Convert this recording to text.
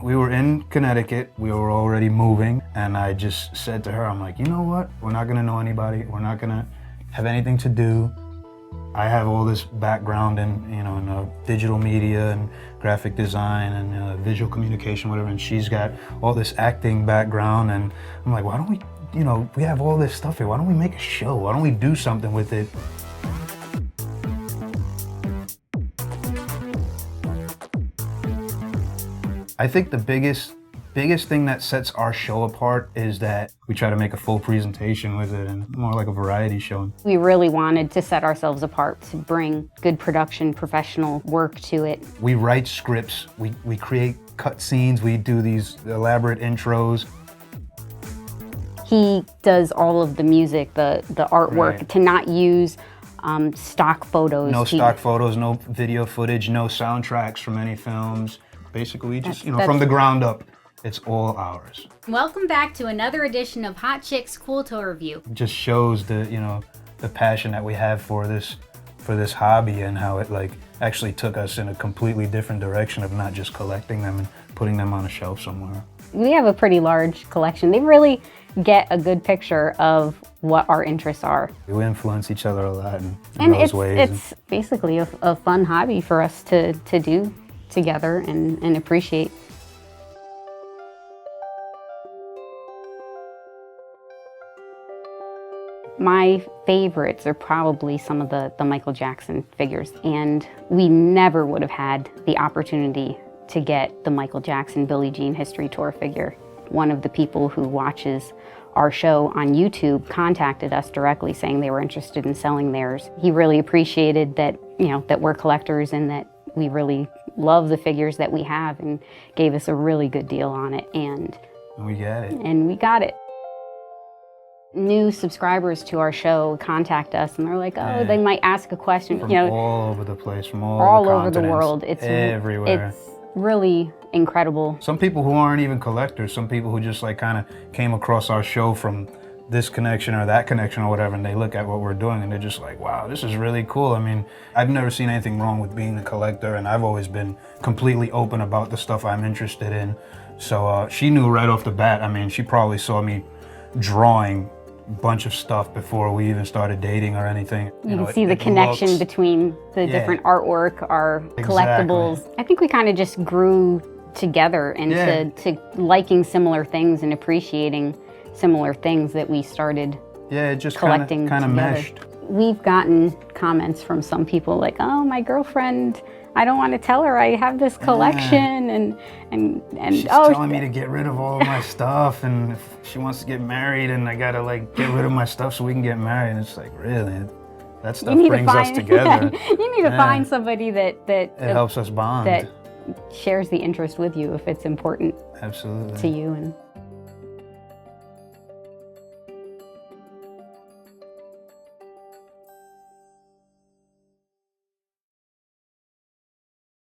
We were in Connecticut, we were already moving, and I just said to her, I'm like, you know what? We're not gonna know anybody, we're not gonna have anything to do. I have all this background in, in digital media and graphic design and visual communication, whatever, and she's got all this acting background, and I'm like, why don't we, we have all this stuff here, why don't we make a show? Why don't we do something with it? I think the biggest thing that sets our show apart is that we try to make a full presentation with it and more like a variety show. We really wanted to set ourselves apart, to bring good production, professional work to it. We write scripts, we create cut scenes, we do these elaborate intros. He does all of the music, the artwork, Right. to not use stock photos. No stock photos, no video footage, no soundtracks from any films. Basically, we just, from the ground up, it's all ours. Welcome back to another edition of Hot Chicks Cool Tour Review. It just shows the, the passion that we have for this hobby and how it actually took us in a completely different direction of not just collecting them and putting them on a shelf somewhere. We have a pretty large collection. They really get a good picture of what our interests are. We influence each other a lot in those ways. It's basically a fun hobby for us to do together and appreciate. My favorites are probably some of the Michael Jackson figures, and we never would have had the opportunity to get the Michael Jackson Billie Jean History Tour figure. One of the people who watches our show on YouTube contacted us directly saying they were interested in selling theirs. He really appreciated that, that we're collectors and that we really love the figures that we have, and gave us a really good deal on it, and we got it. And we got it. New subscribers to our show contact us, and they're like, oh, they might ask a question. From all over the place, from all the over the continents, world. It's everywhere. It's really incredible. Some people who aren't even collectors, some people who just kind of came across our show from this connection or that connection or whatever, and they look at what we're doing and they're just like, wow, this is really cool. I mean, I've never seen anything wrong with being a collector, and I've always been completely open about the stuff I'm interested in. So she knew right off the bat. I mean, she probably saw me drawing a bunch of stuff before we even started dating or anything. You can see the connection between the different artwork, our collectibles. I think we kind of just grew together into to liking similar things and appreciating similar things that we started it just collecting kind of meshed. We've gotten comments from some people like, oh, my girlfriend, I don't want to tell her I have this collection, and she's telling me to get rid of all of my stuff, and if she wants to get married, and I gotta get rid of my stuff so we can get married. And it's like, really, that stuff brings us together. You need to find somebody that it helps us bond, that shares the interest with you if it's important. Absolutely. To you. And